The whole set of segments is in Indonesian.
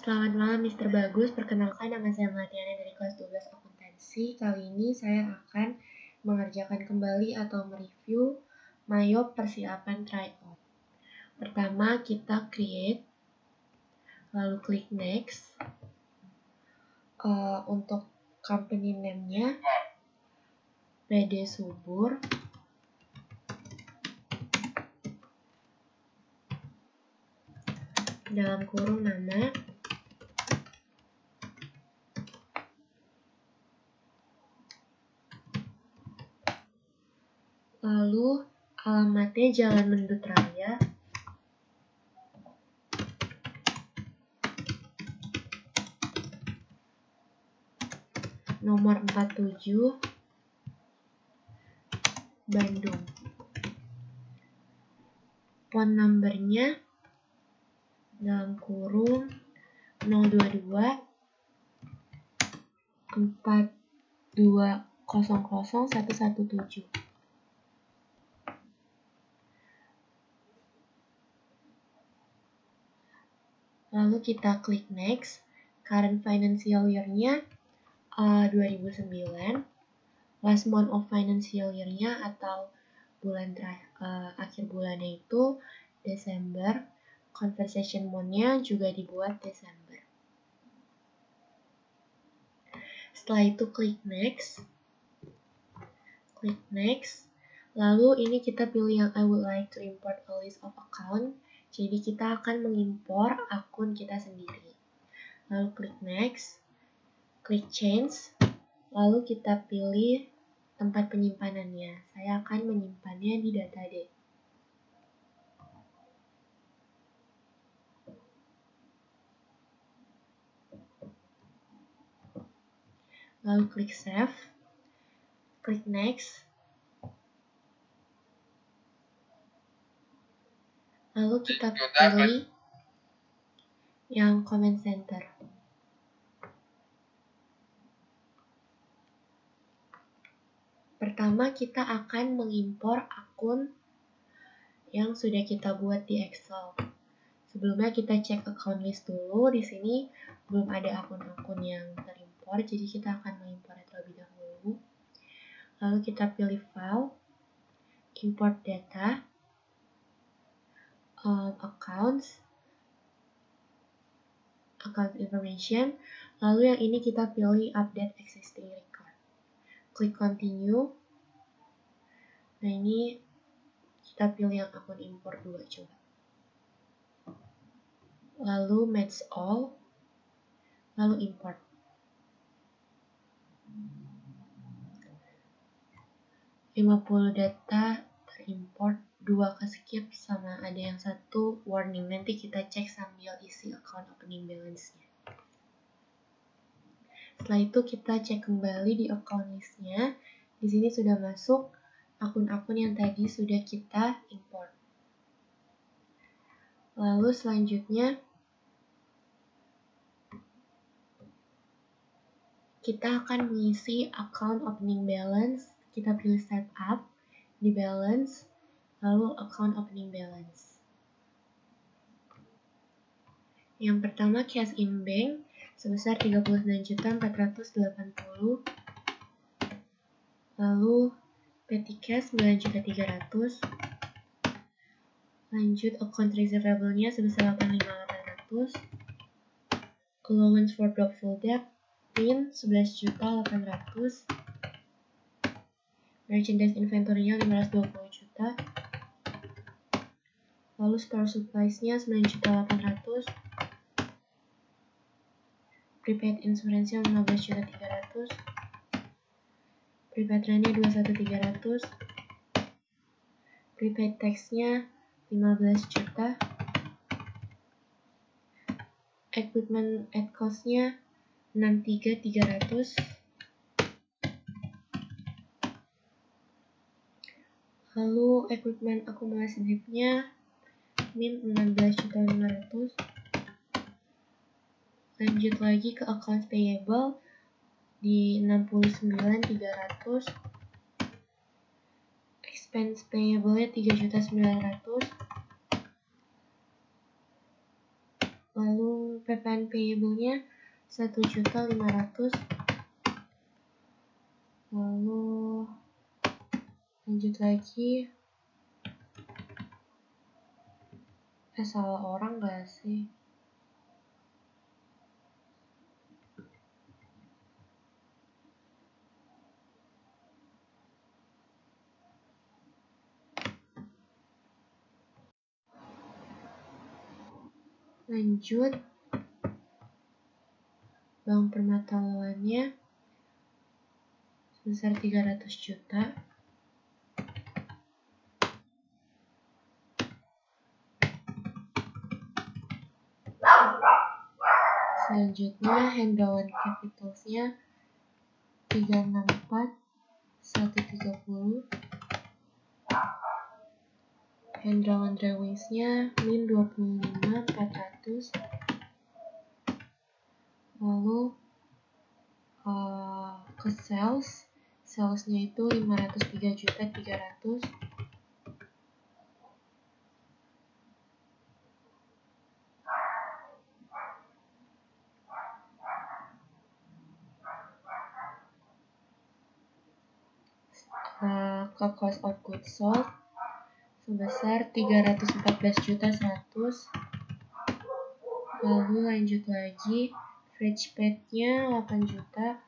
Selamat malam Mr. Bagus, perkenalkan nama saya Melatiana dari kelas 12 akuntansi. Kali ini saya akan mengerjakan kembali atau mereview Mayop persiapan tryout. Pertama kita create, lalu klik next. Untuk company name-nya PD Subur. Dalam kurung nama. Lalu alamatnya Jalan Mendut Raya, nomor 47, Bandung. Phone number-nya dalam kurung 022 4200 117. Lalu kita klik next. Current financial year-nya 2009. Last month of financial year-nya atau bulan akhir bulannya itu Desember. Conversation month-nya juga dibuat Desember. Setelah itu klik next. Klik next. Lalu ini kita pilih yang I would like to import a list of account. Jadi kita akan mengimpor akun kita sendiri. Lalu klik next. Klik change. Lalu kita pilih tempat penyimpanannya. Saya akan menyimpannya di database. Lalu klik save. Klik next. Lalu kita pilih yang comment center. Pertama kita akan mengimpor akun yang sudah kita buat di Excel. Sebelumnya kita cek account list dulu. Di sini belum ada akun-akun yang terimpor, jadi kita akan mengimpor terlebih dahulu. Lalu kita pilih file, import data, accounts, account information. Lalu yang ini kita pilih update existing record. Klik continue. Nah ini kita pilih yang akun import 2 coba. Lalu match all. Lalu import. $50 data terimport, 2 ke skip, sama ada yang satu warning. Nanti kita cek sambil isi account opening balance-nya. Setelah itu kita cek kembali di account list-nya. Di sini sudah masuk akun-akun yang tadi sudah kita import. Lalu selanjutnya kita akan mengisi account opening balance. Kita pilih setup di balance, lalu account opening balance. Yang pertama cash in bank sebesar 39.480. Lalu petty cash 9.300. Lanjut account receivable-nya sebesar 85.800. Allowance for doubtful debt PIN 11.800. Merchandise inventory-nya 520 juta. Lalu store supplies-nya 9.800. Prepaid insurance-nya 15.300. Prepaid rent-nya 21.300. Prepaid tax-nya 15 juta. Equipment at cost-nya 63.300. Lalu equipment akumulasi DIP-nya min 16.500. Lanjut lagi ke accounts payable di 69.300. Expense payable-nya 3.900. Lalu PPN payable-nya 1.500.000. Lalu lanjut lagi. Salah orang gak sih? Lanjut, Bank Permata lawannya sebesar 300 juta. Selanjutnya, Hendrawan Capitals-nya 364 130. Hendrawan Drawings-nya min 25 400. Lalu ke salesnya itu 503 juta 300. Ke cost of goods sold sebesar 314 juta 100. Lalu lanjut lagi, fridge pad-nya 8 juta.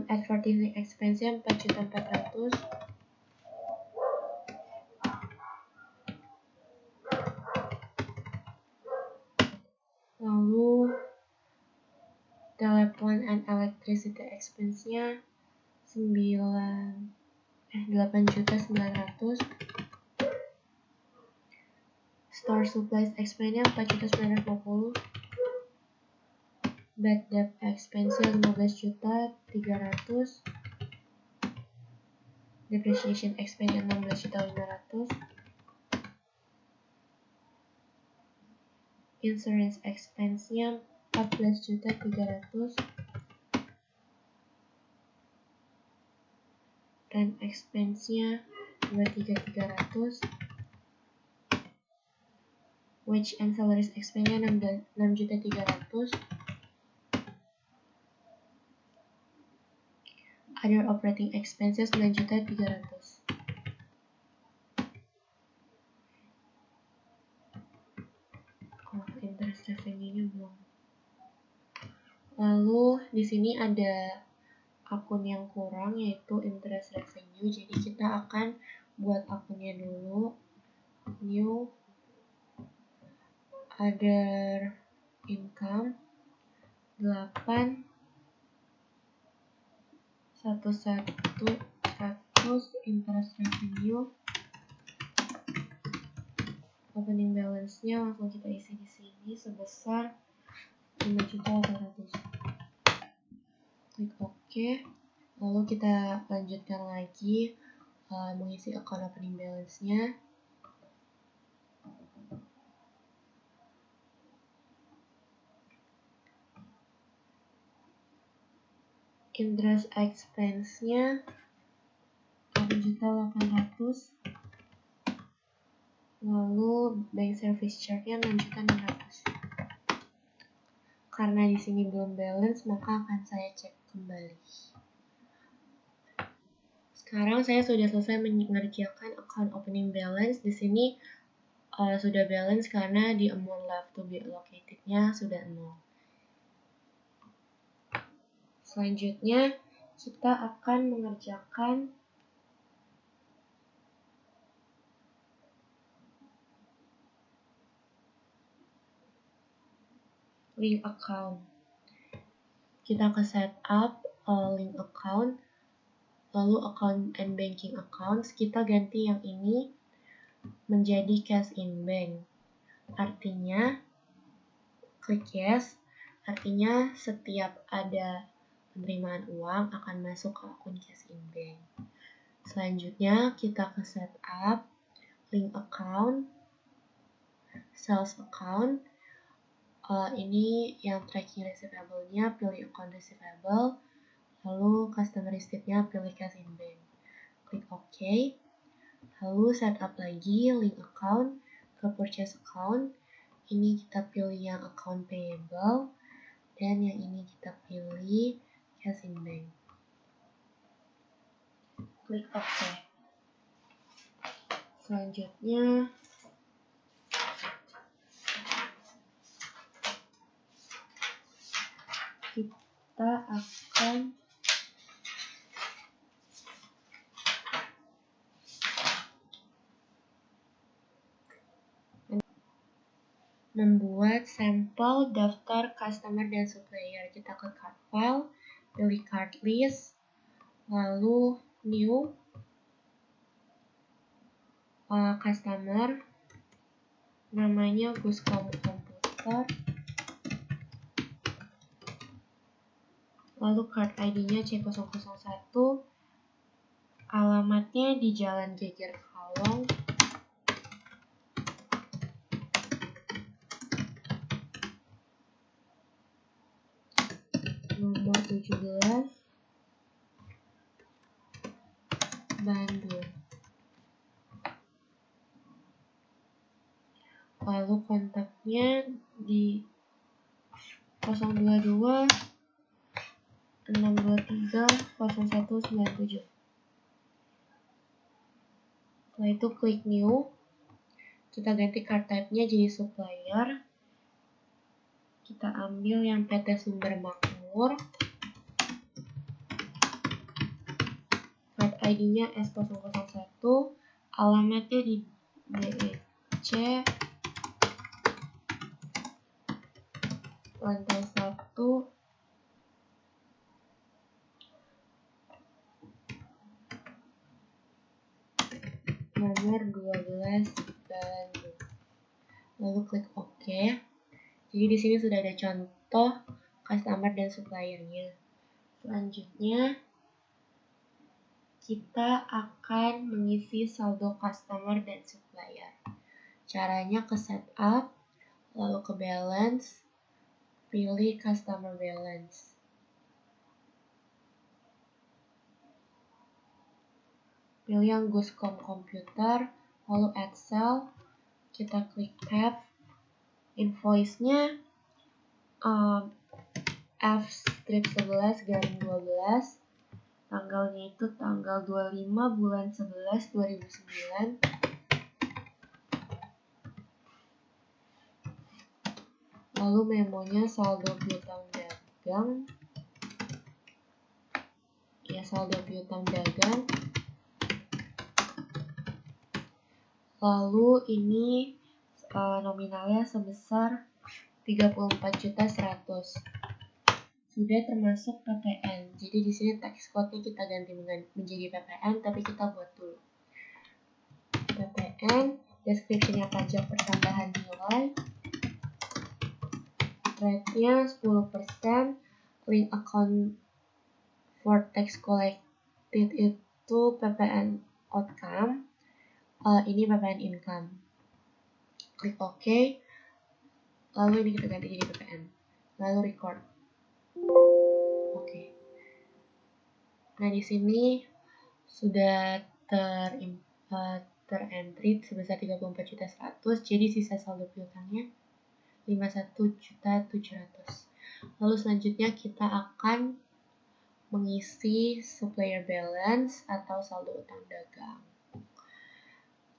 Advertising expense-nya 4.400.000. Lalu telephone and electricity expense-nya 8.900.000. Store supplies expense-nya 4.950.000. Bad debt expense-nya 15.300.000. Depreciation expense-nya 16.500.000. Insurance expense-nya 14.300.000. Rent expense-nya 23.300.000. Wage and salaries expense-nya 6.300.000. Other operating expenses 9.300.000. Interest revenue-nya belum. Lalu di sini ada akun yang kurang, yaitu interest revenue. Jadi kita akan buat akunnya dulu. New, other income 8 100 interest revenue. Opening balance-nya langsung kita isi di sini sebesar 5.800.000. Klik OK. Lalu kita lanjutkan lagi mengisi account opening balance-nya. Interest expense-nya 8.800.000. Lalu bank service charge-nya 6.600.000. Karena di sini belum balance, maka akan saya cek kembali. Sekarang saya sudah selesai mengerjakan account opening balance. Di sini sudah balance karena di amount left to be allocated-nya sudah 0. Selanjutnya, kita akan mengerjakan link account. Kita ke setup link account, lalu account and banking accounts. Kita ganti yang ini menjadi cash in bank. Artinya, klik yes. Artinya setiap ada penerimaan uang akan masuk ke akun cash in bank. Selanjutnya kita ke setup link account, sales account. Ini yang tracking receivable-nya, pilih account receivable, lalu customer receipt-nya pilih cash in bank. Klik OK. Lalu setup lagi link account ke purchase account. Ini kita pilih yang account payable, dan yang ini kita pilih cash in bank. Klik OK. Selanjutnya kita akan membuat sampel daftar customer dan supplier. Kita ke card file, pilih card list, lalu new customer, namanya Guscom Komputer, lalu card ID-nya C001, alamatnya di Jalan Geger Kalong, nomor 17, Bandung. Lalu kontaknya di 022 623 0197. Setelah itu klik new. Kita ganti card type-nya jadi supplier. Kita ambil yang PT Sumber Makmur. Card ID-nya S001. Alamatnya di DEC lantai 1, nomor 12 Bandung. Lalu klik OK. Jadi di sini sudah ada contoh customer dan suppliernya. Selanjutnya kita akan mengisi saldo customer dan supplier. Caranya ke setup, lalu ke balance, pilih customer balance. Pilih yang Guscom Komputer, lalu add cell, kita klik tab, invoice-nya F-11/12, tanggalnya itu tanggal 25 bulan 11 2009. Lalu memonya saldo piutang dagang. Ya, saldo piutang dagang. Lalu ini nominalnya sebesar 34.100.000. Sudah termasuk PPN. Jadi di sini tax code-nya kita ganti menjadi PPN, tapi kita buat dulu. PPN, description-nya pajak pertambahan nilai, rate-nya 10%, link account for tax collected itu PPN outcome, ini PPN income. Klik OK, lalu ini kita ganti jadi PPN, lalu record. Oke. Nah, di sini sudah terentry sebesar 34.100.000, jadi sisa saldo piutangnya 51.700.000. Lalu selanjutnya kita akan mengisi supplier balance atau saldo utang dagang.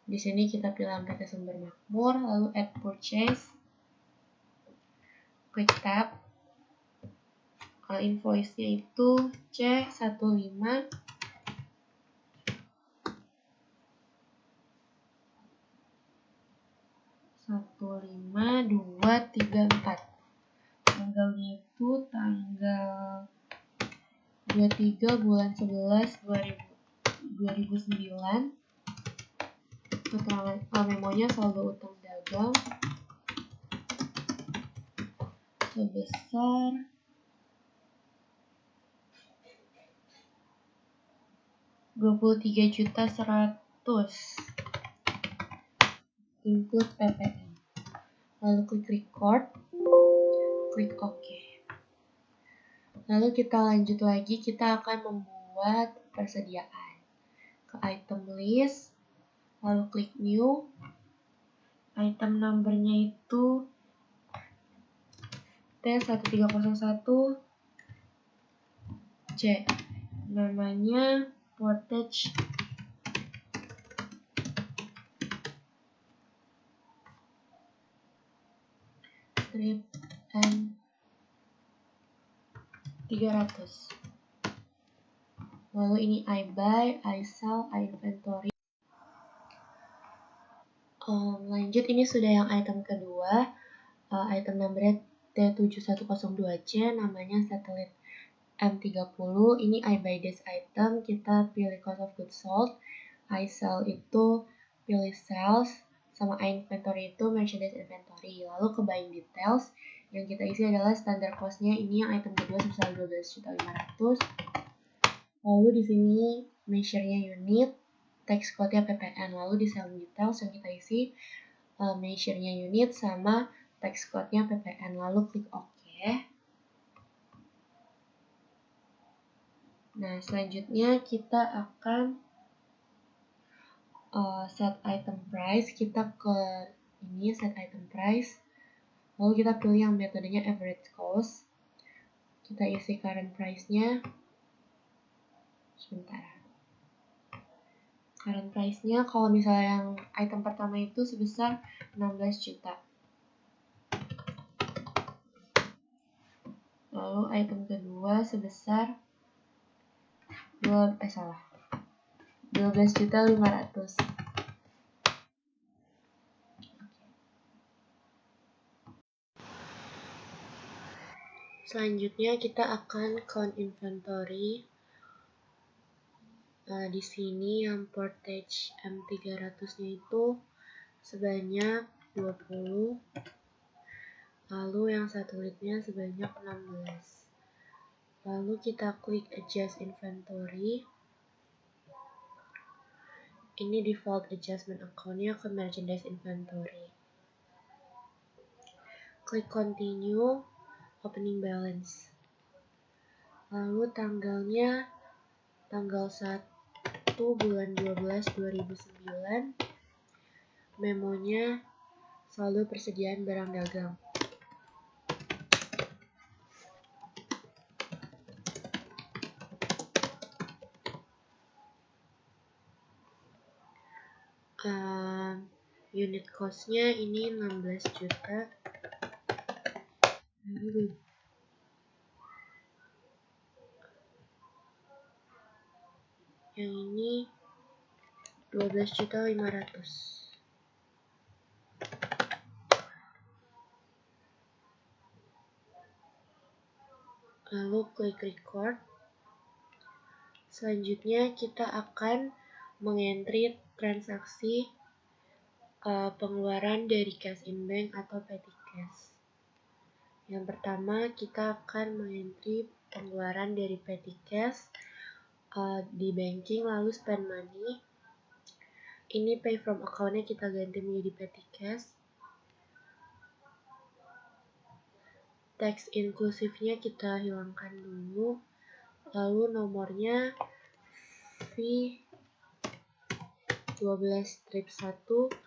Di sini kita pilih PT Sumber Makmur, lalu add purchase, klik tab. Invoice-nya itu C15 15234. Tanggalnya itu tanggal 23 bulan 11 2009. Keterangan memonya saldo utang dagang sebesar 23.100.000 include PPN. Lalu klik record, klik OK. Lalu kita lanjut lagi, kita akan membuat persediaan. Ke item list, lalu klik new. Item numbernya itu T1301C. Namanya Portage Strip M300. Lalu ini I buy, I sell, I inventory. Lanjut, ini sudah yang item kedua. Item numbernya T7102C, namanya Satellite M30. Ini I buy this item, kita pilih cost of goods sold. I sell itu pilih sales, sama I inventory itu merchandise inventory. Lalu ke buying details, yang kita isi adalah standard cost-nya. Ini yang item kedua sebesar 12.500.000. Lalu di sini measure-nya unit, tax code-nya PPN. Lalu di selling details yang kita isi measure-nya unit sama tax code-nya PPN. Lalu klik OK. Nah, selanjutnya kita akan set item price. Kita ke ini set item price. Lalu kita pilih yang metodenya average cost. Kita isi current price-nya. Sebentar. Current price-nya kalau misalnya yang item pertama itu sebesar 16 juta. Lalu item kedua sebesar 12.500.000. Selanjutnya kita akan count inventory. Di sini yang Portage M300-nya itu sebanyak 20. Lalu yang Satellite-nya sebanyak 16. Lalu kita klik adjust inventory. Ini default adjustment account-nya ke merchandise inventory. Klik continue, opening balance. Lalu tanggalnya tanggal 1 bulan 12 2009. Memonya saldo persediaan barang dagang. Unit cost-nya ini 16 juta. Yang ini 12.500.000. Lalu klik record. Selanjutnya kita akan mengentry transaksi pengeluaran dari cash in bank atau petty cash. Yang pertama kita akan mengentry pengeluaran dari petty cash di banking, lalu spend money. Ini pay from account-nya kita ganti menjadi petty cash. Tax inclusive-nya kita hilangkan dulu. Lalu nomornya V12-1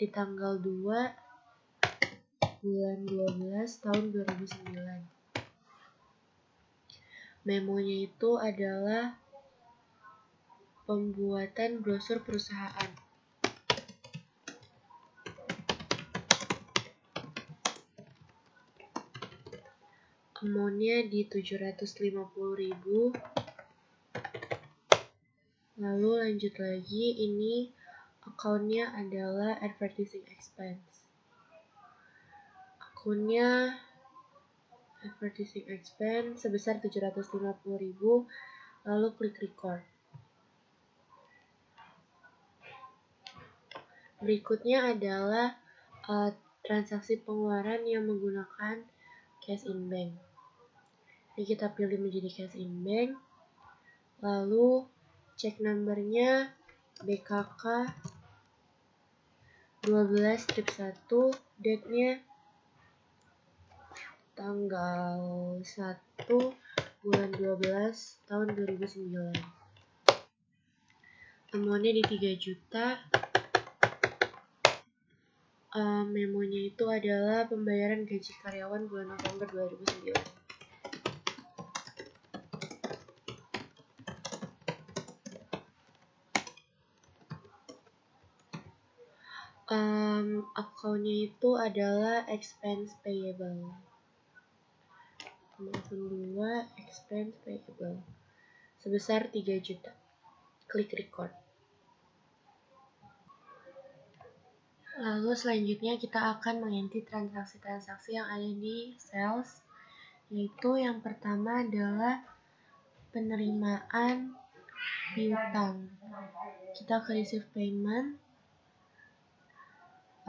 di tanggal 2 bulan 12 tahun 2009. Memonya itu adalah pembuatan brosur perusahaan. Amount-nya di 750.000. Lalu lanjut lagi, ini account-nya adalah advertising expense. Akunnya advertising expense sebesar 750.000. Lalu klik record. Berikutnya adalah transaksi pengeluaran yang menggunakan cash in bank. Ini kita pilih menjadi cash in bank. Lalu cek numbernya BKK 12-1, date-nya tanggal 1 bulan 12 tahun 2009. Amount-nya di 3 juta. Memonya itu adalah pembayaran gaji karyawan bulan November 2009. Akunnya itu adalah expense payable. Akun 2 expense payable sebesar 3 juta. Klik record. Lalu selanjutnya kita akan mengintip transaksi-transaksi yang ada di sales, yaitu yang pertama adalah penerimaan piutang. Kita ke receive payment,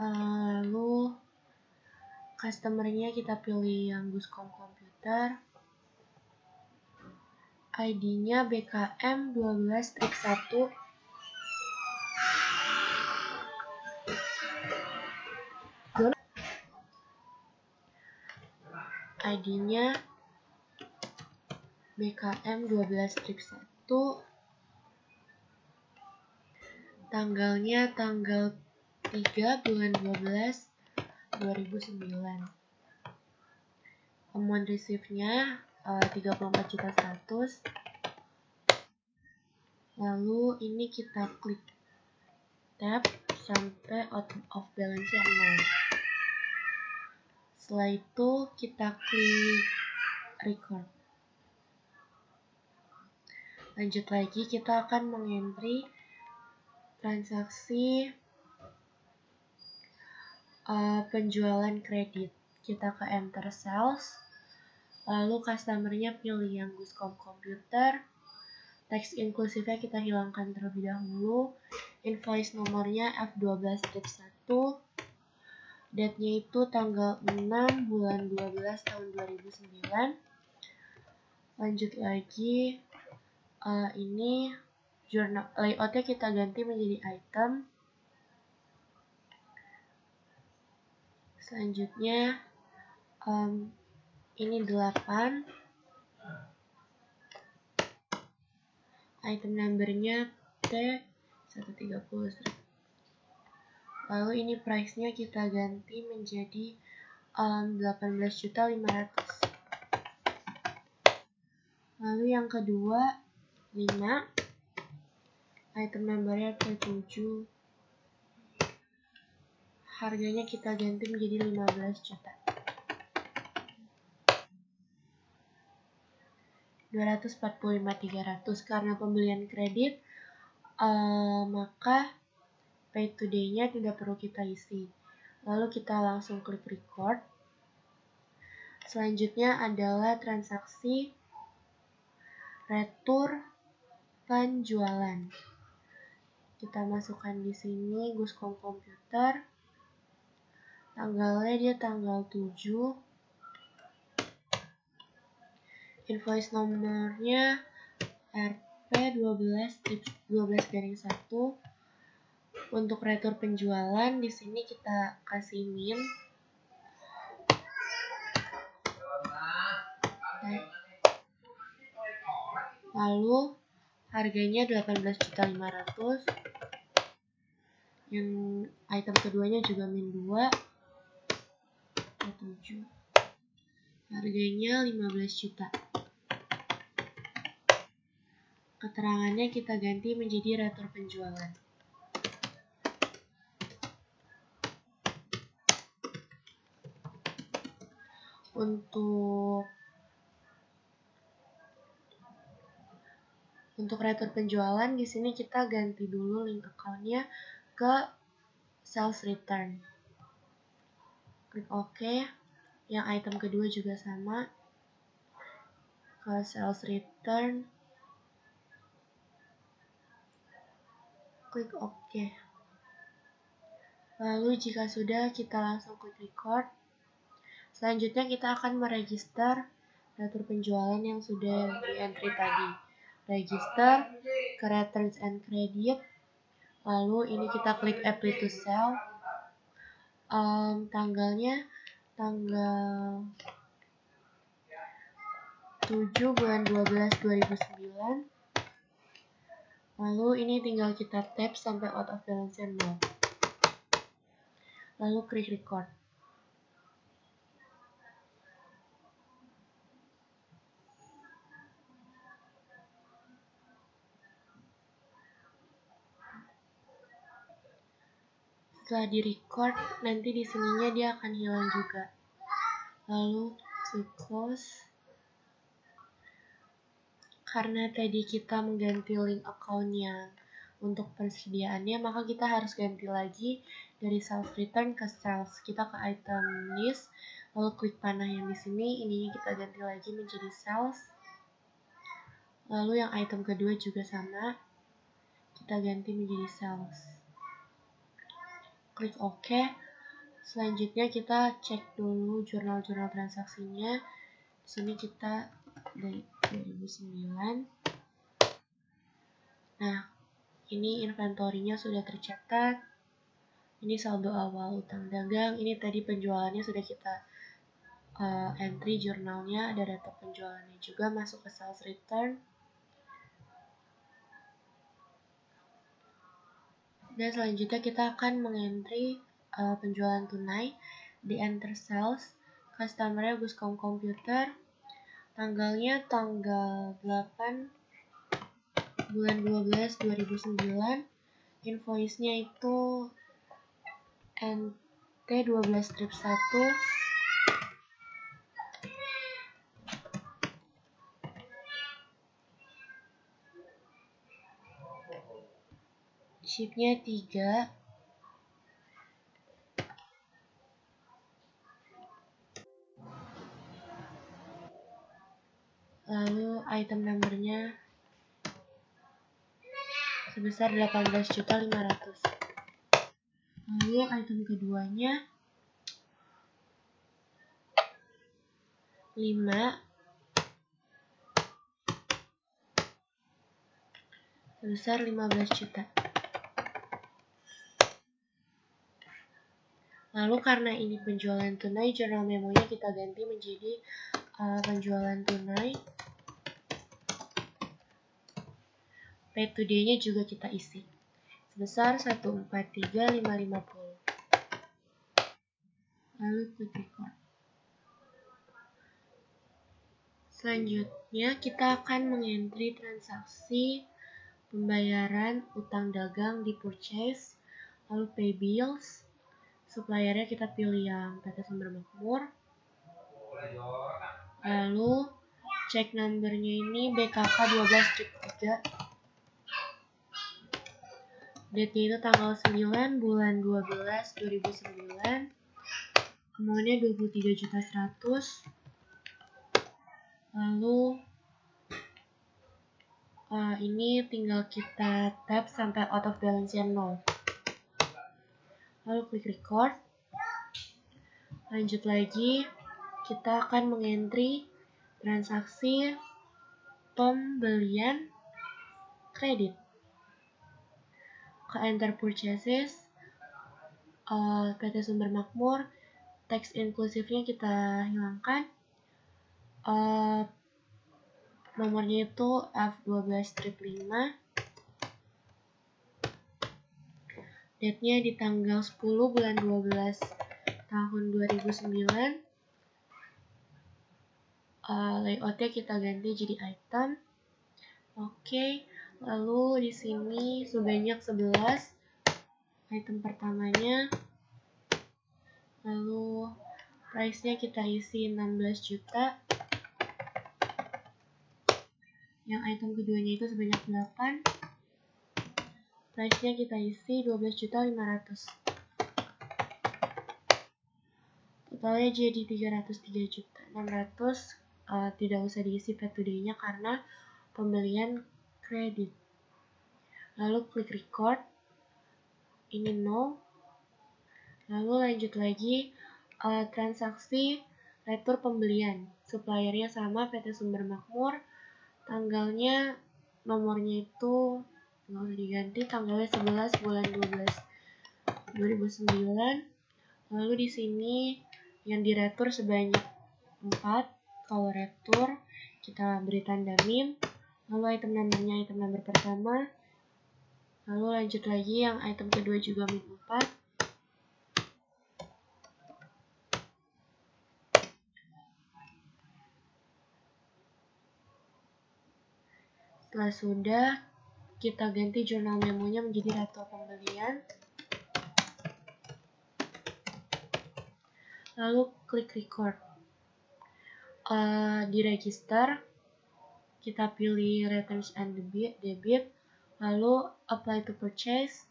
lalu customer-nya kita pilih yang Guscom Computer, ID-nya BKM 12-1, ID-nya BKM 12-1, tanggalnya tanggal 3 bulan 12 2009. Amount receive-nya 34.100.000. Lalu ini kita klik tab sampai out of balance-nya 0. Setelah itu kita klik record. Lanjut lagi, kita akan mengentry transaksi penjualan kredit. Kita ke enter sales, lalu customer-nya pilih yang Guscom Computer, teks inklusifnya kita hilangkan terlebih dahulu, invoice nomornya F12-1, date-nya itu tanggal 6 bulan 12 tahun 2009. Lanjut lagi, ini jurnal layoutnya kita ganti menjadi item. Selanjutnya ini 8, item numbernya T130. Lalu ini price-nya kita ganti menjadi 18.500.000. Lalu yang kedua 5, item numbernya T7, harganya kita ganti menjadi 15 juta. 245.300 karena pembelian kredit, maka pay today-nya tidak perlu kita isi. Lalu kita langsung klik record. Selanjutnya adalah transaksi retur penjualan. Kita masukkan di sini Guscom Computer. Tanggalnya dia tanggal 7. Invoice nomornya RP12-1. Untuk retur penjualan di sini kita kasih min. Lalu harganya 18.500.000. Yang item keduanya juga min 2. 7. Harganya 15 juta. Keterangannya kita ganti menjadi retur penjualan. Untuk retur penjualan di sini kita ganti dulu link account-nya ke sales return. Klik OK. Yang item kedua juga sama. Ke sales return. Klik OK. Lalu jika sudah, kita langsung klik record. Selanjutnya kita akan meregister retur penjualan yang sudah di-entry tadi. Register ke returns and credit. Lalu ini kita klik apply to sell. Tanggalnya tanggal 7 bulan 12 2009. Lalu ini tinggal kita tap sampai out of balance 0. lalu klik record. Setelah di record, nanti di sininya dia akan hilang juga. Lalu klik close. Karena tadi kita mengganti link account yang untuk persediaannya, maka kita harus ganti lagi dari sales return ke sales. Kita ke item list, lalu klik panah yang di sini, ininya kita ganti lagi menjadi sales. Lalu yang item kedua juga sama, kita ganti menjadi sales. Klik OK. Selanjutnya kita cek dulu jurnal-jurnal transaksinya. Di sini kita dari 2009. Nah, ini inventory-nya sudah tercatat. Ini saldo awal utang dagang. Ini tadi penjualannya sudah kita entry jurnalnya, ada data penjualannya juga masuk ke sales return. Dan selanjutnya kita akan mengentry penjualan tunai di enter sales. Customer-nya Buscom Computer. Tanggalnya tanggal 8 bulan 12 2009. Invoice-nya itu NT12-1. Ship-nya 3. Lalu item number-nya sebesar 18.500.000. Lalu item keduanya 5 sebesar 15 juta. Lalu karena ini penjualan tunai, jurnal memonya kita ganti menjadi penjualan tunai. Pay today-nya juga kita isi sebesar 143.550. Lalu klik record. Selanjutnya kita akan mengentry transaksi pembayaran utang dagang di purchase, lalu pay bills. Suppliernya kita pilih yang PT Sumber Makmur. Lalu check numbernya ini BKK 12-3. Date-nya itu tanggal 9 bulan 12 2009. Amount-nya 23.100.000. Lalu ini tinggal kita tap sampai out of balance-nya 0. Lalu klik record. Lanjut lagi, kita akan mengentry transaksi pembelian kredit. Ke enter purchases, PT Sumber Makmur, teks inklusifnya kita hilangkan. Nomornya itu F12-5. Date-nya di tanggal 10 bulan 12 tahun 2009. Layout-nya kita ganti jadi item. Oke, lalu di sini sebanyak 11 item pertamanya. Lalu price-nya kita isi 16 juta. Yang item keduanya itu sebanyak 8. Price-nya kita isi 12.500.000. Totalnya jadi 303.600.000. Tidak usah diisi pay today-nya karena pembelian kredit. Lalu klik record. Ini 0. Lalu lanjut lagi, transaksi retur pembelian. Suppliernya sama PT Sumber Makmur. Tanggalnya, nomornya itu nggak usah diganti, tanggalnya 11 bulan 12 2009. Lalu di sini yang diretur sebanyak 4. Kalau retur kita beri tanda min. Lalu item numbernya item number pertama. Lalu lanjut lagi yang item kedua juga min 4. Setelah sudah, kita ganti jurnal memonya menjadi retro pembelian. Lalu klik record. Di register, kita pilih returns and debit, lalu apply to purchase.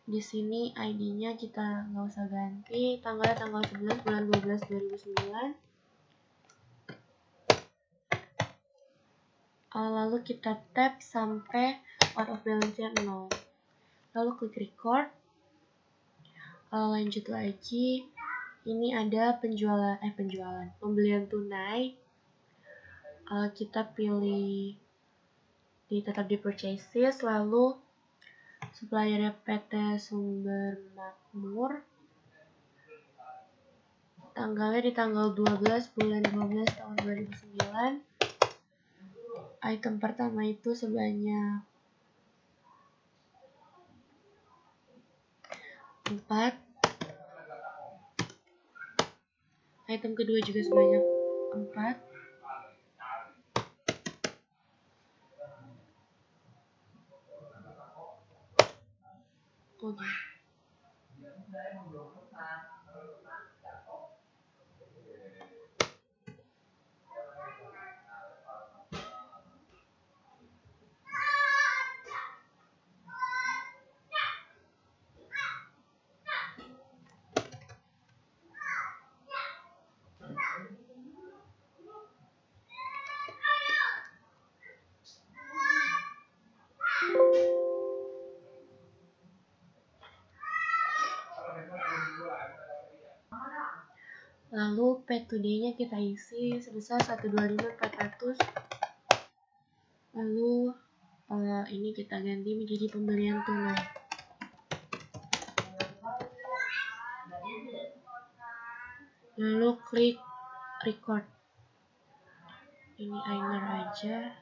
Di sini ID-nya kita nggak usah ganti, tanggal 11 bulan 12 2009. Lalu kita tap sampai out of balance-nya 0. Lalu klik record. Lanjut lagi. Ini ada pembelian tunai. Kita pilih tetap di purchases, lalu suppliernya PT Sumber Makmur. Tanggalnya di tanggal 12 bulan 12 tahun 2009. Item pertama itu sebanyak 4. Item kedua juga sebanyak 4. Oke. Lalu pay today-nya kita isi sebesar 125.400. Lalu ini kita ganti menjadi pembelian tunai. Lalu klik record. Ini INR aja.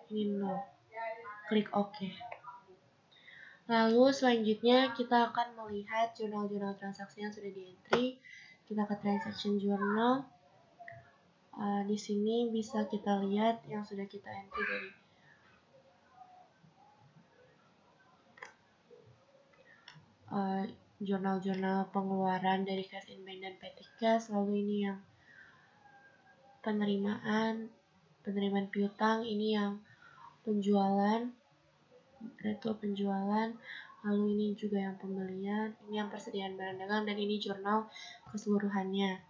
Ini no. Klik OK. Lalu selanjutnya kita akan melihat jurnal-jurnal transaksi yang sudah di-entry. Kita ke transaction journal. Di sini bisa kita lihat yang sudah kita entry dari jurnal-jurnal pengeluaran dari cash in bank dan petty cash. Lalu ini yang penerimaan piutang, ini yang penjualan, retro penjualan, lalu ini juga yang pembelian, ini yang persediaan barang dagang, dan ini jurnal keseluruhannya.